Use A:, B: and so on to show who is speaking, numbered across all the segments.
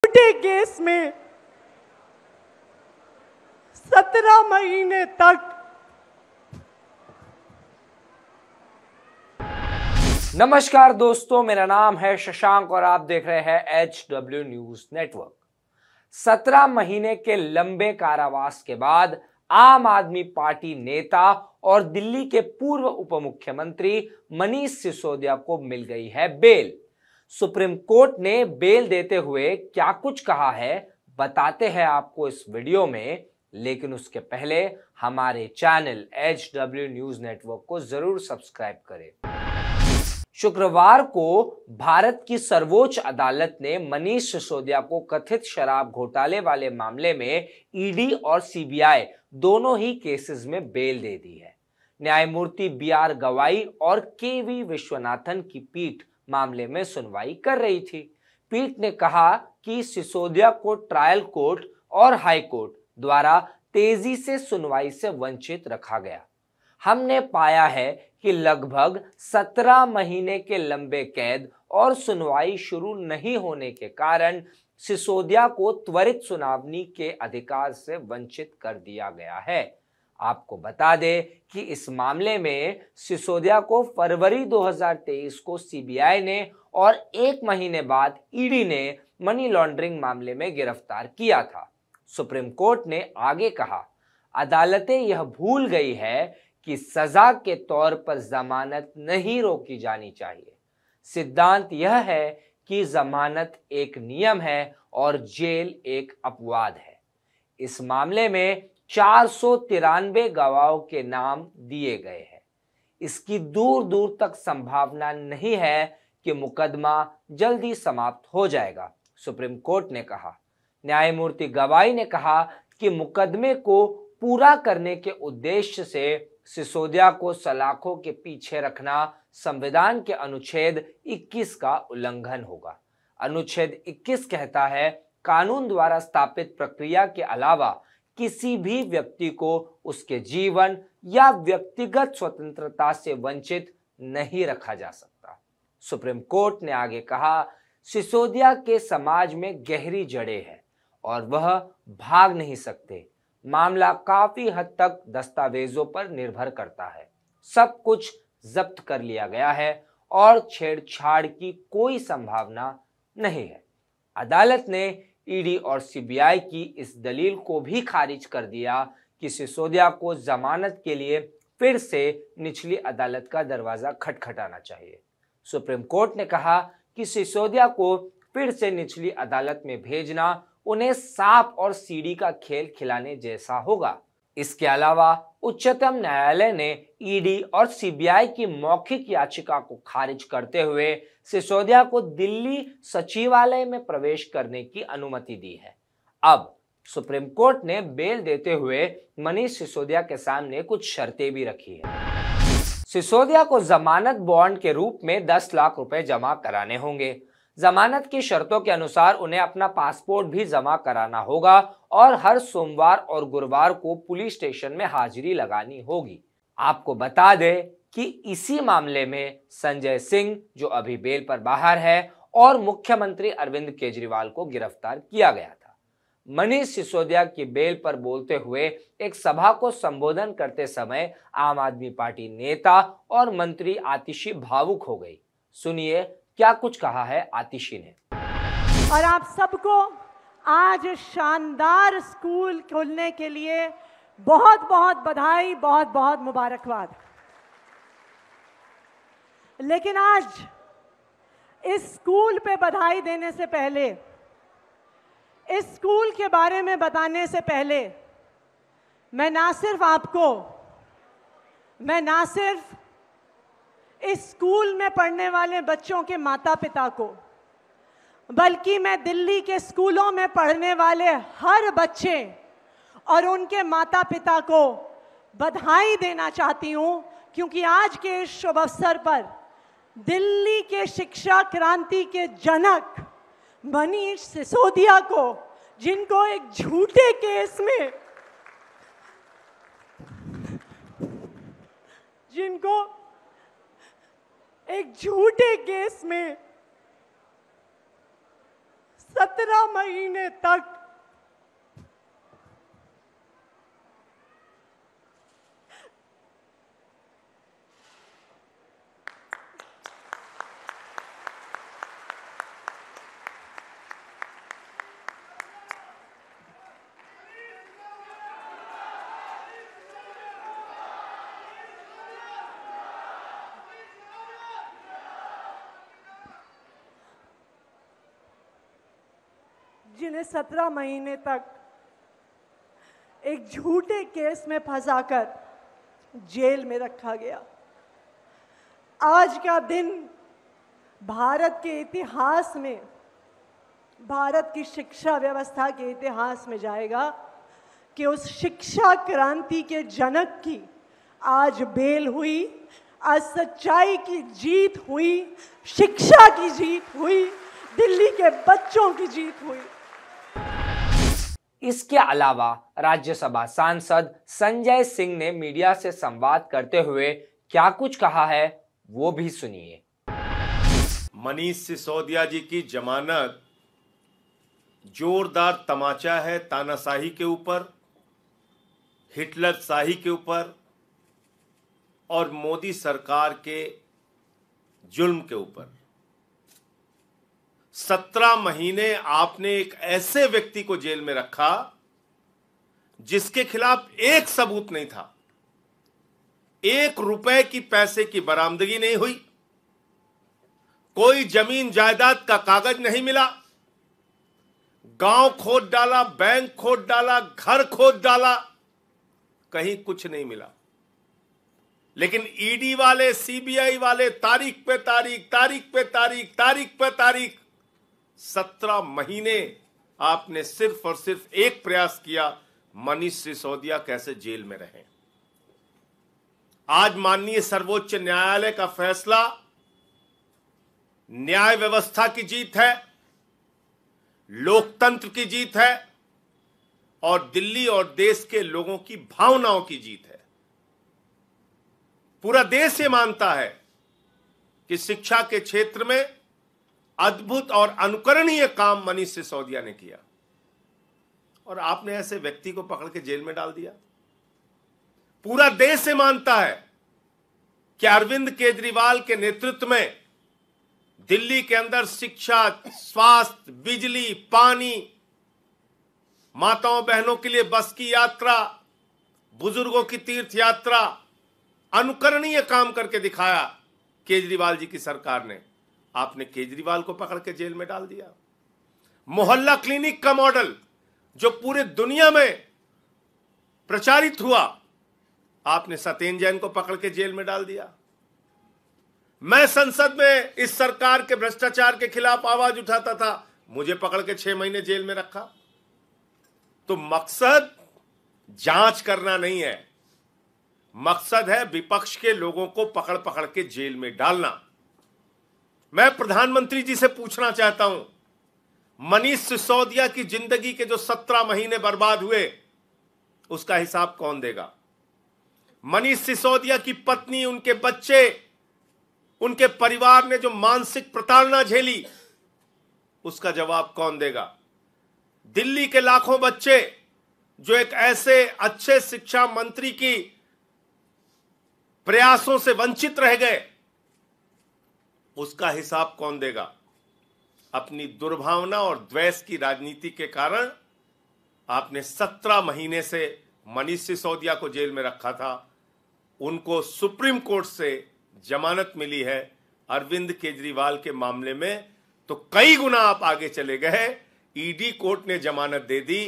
A: झूठे केस में 17 महीने तक।
B: नमस्कार दोस्तों, मेरा नाम है शशांक और आप देख रहे हैं HW न्यूज नेटवर्क। 17 महीने के लंबे कारावास के बाद आम आदमी पार्टी नेता और दिल्ली के पूर्व उप मुख्यमंत्री मनीष सिसोदिया को मिल गई है बेल। सुप्रीम कोर्ट ने बेल देते हुए क्या कुछ कहा है बताते हैं आपको इस वीडियो में, लेकिन उसके पहले हमारे चैनल HW न्यूज नेटवर्क को जरूर सब्सक्राइब करें। शुक्रवार को भारत की सर्वोच्च अदालत ने मनीष सिसोदिया को कथित शराब घोटाले वाले मामले में ईडी और सीबीआई दोनों ही केसेस में बेल दे दी है। न्यायमूर्ति BR गवाई और KV विश्वनाथन की पीठ मामले में सुनवाई कर रही थी। पीठ ने कहा कि सिसोदिया को ट्रायल कोर्ट और हाई कोर्ट द्वारा तेजी से सुनवाई से वंचित रखा गया। हमने पाया है कि लगभग 17 महीने के लंबे कैद और सुनवाई शुरू नहीं होने के कारण सिसोदिया को त्वरित सुनवाई के अधिकार से वंचित कर दिया गया है। आपको बता दें कि इस मामले में सिसोदिया को फरवरी 2023 को सीबीआई ने और 1 महीने बाद ईडी ने मनी लॉन्ड्रिंग मामले में गिरफ्तार किया था। सुप्रीम कोर्ट ने आगे कहा, अदालतें यह भूल गई है कि सजा के तौर पर जमानत नहीं रोकी जानी चाहिए। सिद्धांत यह है कि जमानत एक नियम है और जेल एक अपवाद है। इस मामले में 493 गवाहों के नाम दिए गए हैं। इसकी दूर दूर तक संभावना नहीं है कि मुकदमा जल्दी समाप्त हो जाएगा, सुप्रीम कोर्ट ने कहा। न्यायमूर्ति गवाई ने कहा कि मुकदमे को पूरा करने के उद्देश्य से सिसोदिया को सलाखों के पीछे रखना संविधान के अनुच्छेद 21 का उल्लंघन होगा। अनुच्छेद 21 कहता है, कानून द्वारा स्थापित प्रक्रिया के अलावा किसी भी व्यक्ति को उसके जीवन या व्यक्तिगत स्वतंत्रता से वंचित नहीं रखा जा सकता। सुप्रीम कोर्ट ने आगे कहा, सिसोदिया के समाज में गहरी जड़ें हैं और वह भाग नहीं सकते। मामला काफी हद तक दस्तावेजों पर निर्भर करता है। सब कुछ जब्त कर लिया गया है और छेड़छाड़ की कोई संभावना नहीं है। अदालत ने ईडी और सीबीआई की इस दलील को भी खारिज कर दिया कि सिसोदिया को जमानत के लिए फिर से निचली अदालत का दरवाजा खटखटाना चाहिए। सुप्रीम कोर्ट ने कहा कि सिसोदिया को फिर से निचली अदालत में भेजना उन्हें सांप और सीढ़ी का खेल खिलाने जैसा होगा। इसके अलावा उच्चतम न्यायालय ने ईडी और सीबीआई की मौखिक याचिका को खारिज करते हुए सिसोदिया को दिल्ली सचिवालय में प्रवेश करने की अनुमति दी है। अब सुप्रीम कोर्ट ने बेल देते हुए मनीष सिसोदिया के सामने कुछ शर्तें भी रखी है। सिसोदिया को जमानत बॉन्ड के रूप में 10 लाख रुपए जमा कराने होंगे। जमानत की शर्तों के अनुसार उन्हें अपना पासपोर्ट भी जमा कराना होगा और हर सोमवार और गुरुवार को पुलिस स्टेशन में हाजिरी लगानी होगी। आपको बता दें कि इसी मामले में संजय सिंह, जो अभी बेल पर बाहर है, और मुख्यमंत्री अरविंद केजरीवाल को गिरफ्तार किया गया था। मनीष सिसोदिया की बेल पर बोलते हुए एक सभा को संबोधन करते समय आम आदमी पार्टी नेता और मंत्री आतिशी भावुक हो गई। सुनिए क्या कुछ कहा है आतिशी ने।
A: और आप सबको आज शानदार स्कूल खोलने के लिए बहुत बहुत बधाई, बहुत बहुत मुबारकबाद। लेकिन आज इस स्कूल पे बधाई देने से पहले, इस स्कूल के बारे में बताने से पहले, मैं ना सिर्फ इस स्कूल में पढ़ने वाले बच्चों के माता पिता को, बल्कि मैं दिल्ली के स्कूलों में पढ़ने वाले हर बच्चे और उनके माता पिता को बधाई देना चाहती हूं, क्योंकि आज के इस शुभ अवसर पर दिल्ली के शिक्षा क्रांति के जनक मनीष सिसोदिया को, जिनको एक झूठे केस में 17 महीने तक जिन्हें 17 महीने तक एक झूठे केस में फंसाकर जेल में रखा गया। आज का दिन भारत के इतिहास में, भारत की शिक्षा व्यवस्था के इतिहास में जाएगा कि उस शिक्षा क्रांति के जनक की आज बेल हुई, आज सच्चाई की जीत हुई, शिक्षा की जीत हुई, दिल्ली के बच्चों की जीत हुई।
B: इसके अलावा राज्यसभा सांसद संजय सिंह ने मीडिया से संवाद करते हुए क्या कुछ कहा है वो भी सुनिए।
C: मनीष सिसोदिया जी की जमानत जोरदार तमाचा है तानाशाही के ऊपर, हिटलर शाही के ऊपर और मोदी सरकार के जुल्म के ऊपर। 17 महीने आपने एक ऐसे व्यक्ति को जेल में रखा जिसके खिलाफ एक सबूत नहीं था, 1 रुपए की पैसे की बरामदगी नहीं हुई, कोई जमीन जायदाद का कागज नहीं मिला, गांव खोद डाला, बैंक खोद डाला, घर खोद डाला, कहीं कुछ नहीं मिला। लेकिन ईडी वाले, सीबीआई वाले तारीख पे तारीख, तारीख पे तारीख, तारीख पे तारीख, 17 महीने आपने सिर्फ और सिर्फ एक प्रयास किया, मनीष सिसोदिया कैसे जेल में रहें। आज माननीय सर्वोच्च न्यायालय का फैसला न्याय व्यवस्था की जीत है, लोकतंत्र की जीत है और दिल्ली और देश के लोगों की भावनाओं की जीत है। पूरा देश ये मानता है कि शिक्षा के क्षेत्र में अद्भुत और अनुकरणीय काम मनीष सिसोदिया ने किया और आपने ऐसे व्यक्ति को पकड़ के जेल में डाल दिया। पूरा देश ये मानता है कि अरविंद केजरीवाल के नेतृत्व में दिल्ली के अंदर शिक्षा, स्वास्थ्य, बिजली, पानी, माताओं बहनों के लिए बस की यात्रा, बुजुर्गों की तीर्थ यात्रा, अनुकरणीय काम करके दिखाया केजरीवाल जी की सरकार ने। आपने केजरीवाल को पकड़ के जेल में डाल दिया। मोहल्ला क्लिनिक का मॉडल जो पूरे दुनिया में प्रचारित हुआ, आपने सत्येंद्र जैन को पकड़ के जेल में डाल दिया। मैं संसद में इस सरकार के भ्रष्टाचार के खिलाफ आवाज उठाता था, मुझे पकड़ के 6 महीने जेल में रखा। तो मकसद जांच करना नहीं है, मकसद है विपक्ष के लोगों को पकड़ पकड़ के जेल में डालना। मैं प्रधानमंत्री जी से पूछना चाहता हूं, मनीष सिसोदिया की जिंदगी के जो 17 महीने बर्बाद हुए उसका हिसाब कौन देगा? मनीष सिसोदिया की पत्नी, उनके बच्चे, उनके परिवार ने जो मानसिक प्रताड़ना झेली उसका जवाब कौन देगा? दिल्ली के लाखों बच्चे जो एक ऐसे अच्छे शिक्षा मंत्री की प्रयासों से वंचित रह गए उसका हिसाब कौन देगा? अपनी दुर्भावना और द्वेष की राजनीति के कारण आपने 17 महीने से मनीष सिसोदिया को जेल में रखा था। उनको सुप्रीम कोर्ट से जमानत मिली है। अरविंद केजरीवाल के मामले में तो कई गुना आप आगे चले गए। ईडी कोर्ट ने जमानत दे दी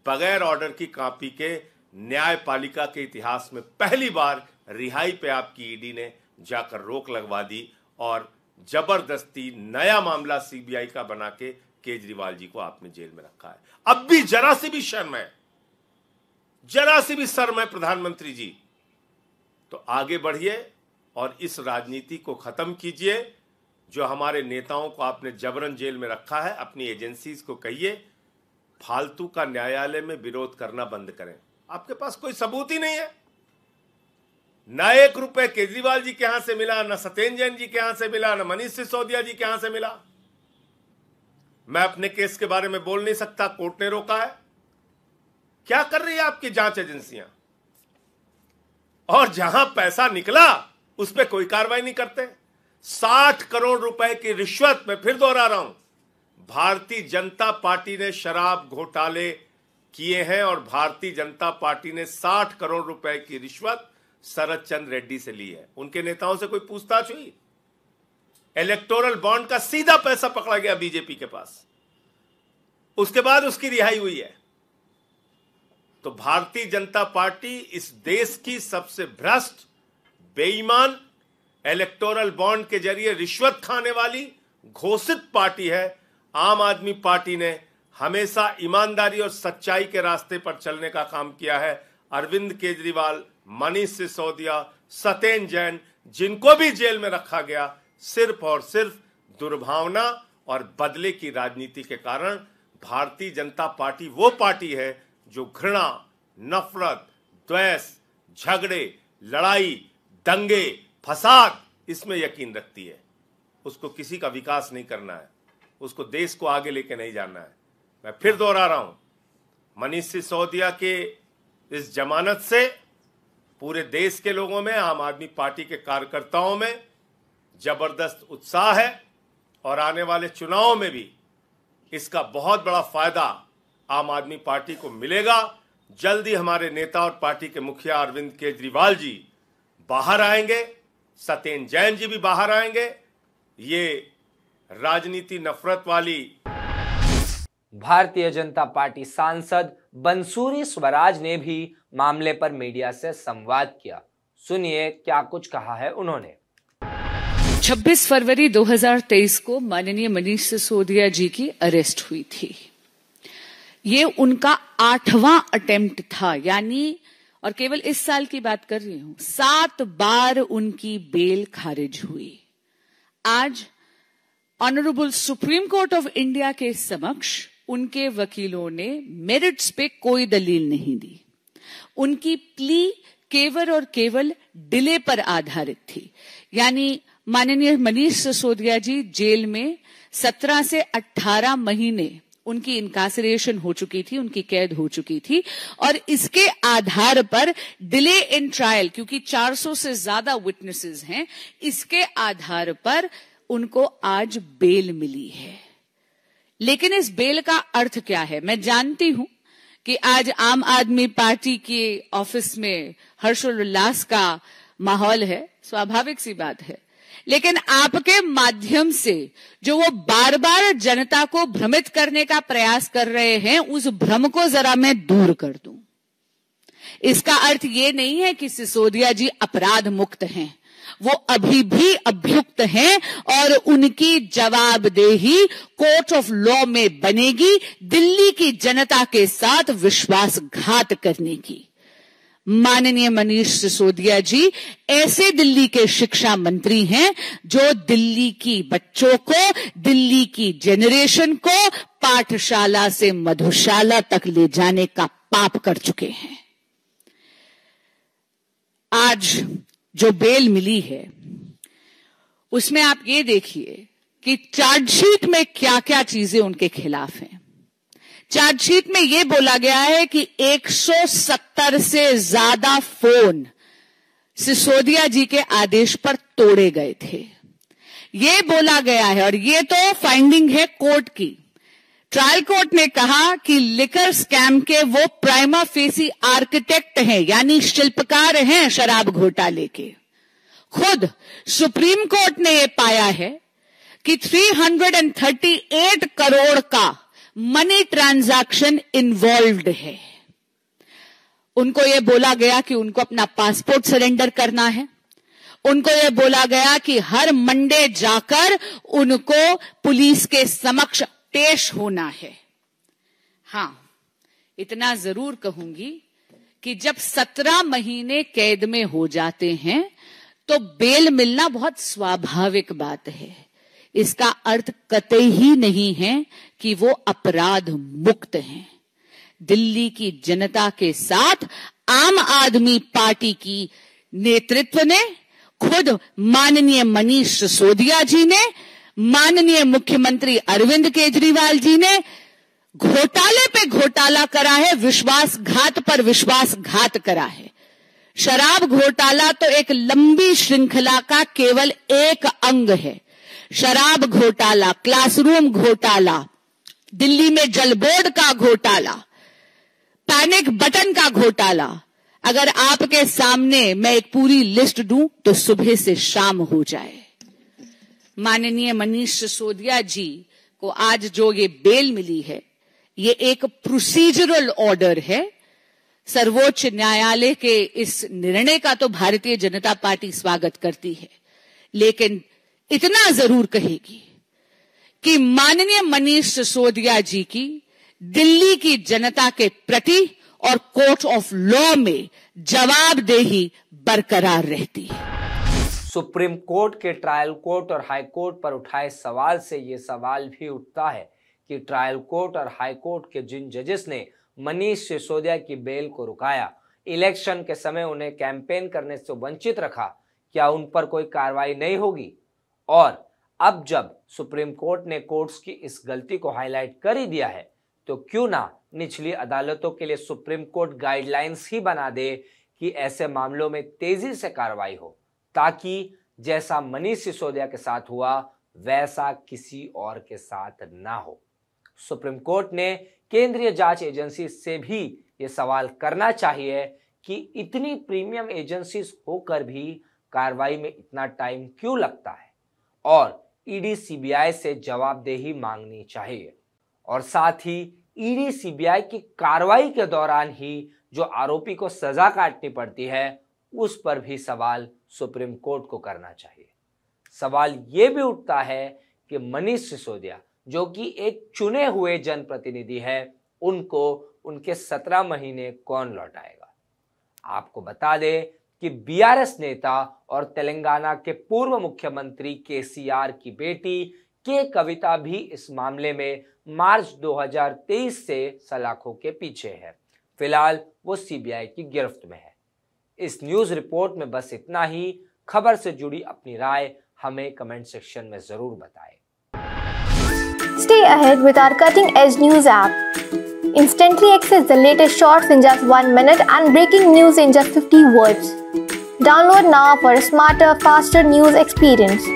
C: बगैर ऑर्डर की कॉपी के। न्यायपालिका के इतिहास में पहली बार रिहाई पे आपकी ईडी ने जाकर रोक लगवा दी और जबरदस्ती नया मामला सीबीआई का बना के केजरीवाल जी को आपने जेल में रखा है। अब भी जरा सी भी शर्म है, जरा सी भी शर्म है प्रधानमंत्री जी, तो आगे बढ़िए और इस राजनीति को खत्म कीजिए। जो हमारे नेताओं को आपने जबरन जेल में रखा है, अपनी एजेंसीज को कहिए फालतू का न्यायालय में विरोध करना बंद करें। आपके पास कोई सबूत ही नहीं है। न 1 रुपए केजरीवाल जी के यहां से मिला, न सत्येंद्र जैन जी के यहां से मिला, न मनीष सिसोदिया जी के यहां से मिला। मैं अपने केस के बारे में बोल नहीं सकता, कोर्ट ने रोका है। क्या कर रही है आपकी जांच एजेंसियां? और जहां पैसा निकला उस पर कोई कार्रवाई नहीं करते। 60 करोड़ रुपए की रिश्वत, मैं फिर दोहरा रहा हूं, भारतीय जनता पार्टी ने शराब घोटाले किए हैं और भारतीय जनता पार्टी ने 60 करोड़ रुपए की रिश्वत शरद चंद्र रेड्डी से ली है। उनके नेताओं से कोई पूछताछ हुई? इलेक्टोरल बॉन्ड का सीधा पैसा पकड़ा गया बीजेपी के पास, उसके बाद उसकी रिहाई हुई है। तो भारतीय जनता पार्टी इस देश की सबसे भ्रष्ट, बेईमान, इलेक्टोरल बॉन्ड के जरिए रिश्वत खाने वाली घोषित पार्टी है। आम आदमी पार्टी ने हमेशा ईमानदारी और सच्चाई के रास्ते पर चलने का काम किया है। अरविंद केजरीवाल, मनीष सिसोदिया, सत्येंद्र जैन, जिनको भी जेल में रखा गया, सिर्फ और सिर्फ दुर्भावना और बदले की राजनीति के कारण। भारतीय जनता पार्टी वो पार्टी है जो घृणा, नफरत, द्वेष, झगड़े, लड़ाई, दंगे, फसाद, इसमें यकीन रखती है। उसको किसी का विकास नहीं करना है, उसको देश को आगे लेके नहीं जाना है। मैं फिर दोहरा रहा हूं, मनीष सिसोदिया के इस जमानत से पूरे देश के लोगों में, आम आदमी पार्टी के कार्यकर्ताओं में जबरदस्त उत्साह है और आने वाले चुनावों में भी इसका बहुत बड़ा फायदा आम आदमी पार्टी को मिलेगा। जल्दी हमारे नेता और पार्टी के मुखिया अरविंद केजरीवाल जी बाहर आएंगे, सत्येंद्र जैन जी भी बाहर आएंगे। ये राजनीति नफरत वाली।
B: भारतीय जनता पार्टी सांसद बंसूरी स्वराज ने भी मामले पर मीडिया से संवाद किया। सुनिए क्या कुछ कहा है उन्होंने।
D: 26 फरवरी 2023 को माननीय मनीष सिसोदिया जी की अरेस्ट हुई थी। ये उनका 8वां अटेम्प्ट था, यानी, और केवल इस साल की बात कर रही हूं, 7 बार उनकी बेल खारिज हुई। आज honourable supreme court of India के समक्ष उनके वकीलों ने मेरिट्स पे कोई दलील नहीं दी। उनकी प्ली केवल और केवल डिले पर आधारित थी, यानी माननीय मनीष सिसोदिया जी जेल में 17 से 18 महीने उनकी इनकासरेशन हो चुकी थी, उनकी कैद हो चुकी थी, और इसके आधार पर डिले इन ट्रायल, क्योंकि 400 से ज्यादा विटनेसेस हैं, इसके आधार पर उनको आज बेल मिली है। लेकिन इस बेल का अर्थ क्या है? मैं जानती हूं कि आज आम आदमी पार्टी के ऑफिस में हर्षोल्लास का माहौल है, स्वाभाविक सी बात है, लेकिन आपके माध्यम से जो वो बार बार जनता को भ्रमित करने का प्रयास कर रहे हैं, उस भ्रम को जरा मैं दूर कर दूं। इसका अर्थ ये नहीं है कि सिसोदिया जी अपराध मुक्त हैं, वो अभी भी अभियुक्त हैं और उनकी जवाबदेही कोर्ट ऑफ लॉ में बनेगी दिल्ली की जनता के साथ विश्वासघात करने की। माननीय मनीष सिसोदिया जी ऐसे दिल्ली के शिक्षा मंत्री हैं जो दिल्ली की बच्चों को, दिल्ली की जनरेशन को पाठशाला से मधुशाला तक ले जाने का पाप कर चुके हैं। आज जो बेल मिली है उसमें आप ये देखिए कि चार्जशीट में क्या क्या चीजें उनके खिलाफ हैं। चार्जशीट में यह बोला गया है कि 170 से ज्यादा फोन सिसोदिया जी के आदेश पर तोड़े गए थे, यह बोला गया है। और यह तो फाइंडिंग है कोर्ट की। ट्रायल कोर्ट ने कहा कि लिकर स्कैम के वो प्राइमा फेसी आर्किटेक्ट हैं, यानी शिल्पकार हैं शराब घोटाले के। खुद सुप्रीम कोर्ट ने यह पाया है कि 338 करोड़ का मनी ट्रांजैक्शन इन्वॉल्व्ड है। उनको यह बोला गया कि उनको अपना पासपोर्ट सरेंडर करना है। उनको यह बोला गया कि हर मंडे जाकर उनको पुलिस के समक्ष पेश होना है। हां, इतना जरूर कहूंगी कि जब 17 महीने कैद में हो जाते हैं तो बेल मिलना बहुत स्वाभाविक बात है। इसका अर्थ कतई ही नहीं है कि वो अपराध मुक्त हैं। दिल्ली की जनता के साथ आम आदमी पार्टी की नेतृत्व ने, खुद माननीय मनीष सिसोदिया जी ने माननीय मुख्यमंत्री अरविंद केजरीवाल जी ने घोटाले पे घोटाला करा है, विश्वासघात पर विश्वासघात करा है। शराब घोटाला तो एक लंबी श्रृंखला का केवल एक अंग है। शराब घोटाला, क्लासरूम घोटाला, दिल्ली में जल बोर्ड का घोटाला, पैनिक बटन का घोटाला, अगर आपके सामने मैं एक पूरी लिस्ट दूं तो सुबह से शाम हो जाए। माननीय मनीष सिसोदिया जी को आज जो ये बेल मिली है, ये एक प्रोसीजरल ऑर्डर है। सर्वोच्च न्यायालय के इस निर्णय का तो भारतीय जनता पार्टी स्वागत करती है, लेकिन इतना जरूर कहेगी कि माननीय मनीष सिसोदिया जी की दिल्ली की जनता के प्रति और कोर्ट ऑफ लॉ में जवाबदेही बरकरार रहती है।
B: सुप्रीम कोर्ट के ट्रायल कोर्ट और हाई कोर्ट पर उठाए सवाल से ये सवाल भी उठता है कि ट्रायल कोर्ट और हाई कोर्ट के जिन जजेस ने मनीष सिसोदिया की बेल को रुकाया, इलेक्शन के समय उन्हें कैंपेन करने से वंचित रखा, क्या उन पर कोई कार्रवाई नहीं होगी? और अब जब सुप्रीम कोर्ट ने कोर्ट्स की इस गलती को हाईलाइट कर ही दिया है, तो क्यों ना निचली अदालतों के लिए सुप्रीम कोर्ट गाइडलाइंस ही बना दे कि ऐसे मामलों में तेजी से कार्रवाई हो, ताकि जैसा मनीष सिसोदिया के साथ हुआ वैसा किसी और के साथ ना हो। सुप्रीम कोर्ट ने केंद्रीय जांच एजेंसी से भी ये सवाल करना चाहिए कि इतनी प्रीमियम एजेंसीज होकर भी कार्रवाई में इतना टाइम क्यों लगता है, और ईडी सीबीआई से जवाबदेही मांगनी चाहिए। और साथ ही ईडी सीबीआई की कार्रवाई के दौरान ही जो आरोपी को सजा काटनी पड़ती है, उस पर भी सवाल सुप्रीम कोर्ट को करना चाहिए। सवाल ये भी उठता है कि मनीष सिसोदिया जो कि एक चुने हुए जनप्रतिनिधि है, उनको उनके 17 महीने कौन लौटाएगा? आपको बता दें कि बीआरएस नेता और तेलंगाना के पूर्व मुख्यमंत्री केसीआर की बेटी के कविता भी इस मामले में मार्च 2023 से सलाखों के पीछे है। फिलहाल वो सीबीआई की गिरफ्त में है। इस न्यूज रिपोर्ट में बस इतना ही। खबर से जुड़ी अपनी राय हमें कमेंट सेक्शन में जरूर बताएं।
E: Stay ahead with our cutting-edge news app. Instantly access the latest shorts in just 1 minute and breaking news in just 50 words. Download now for a smarter, faster news experience.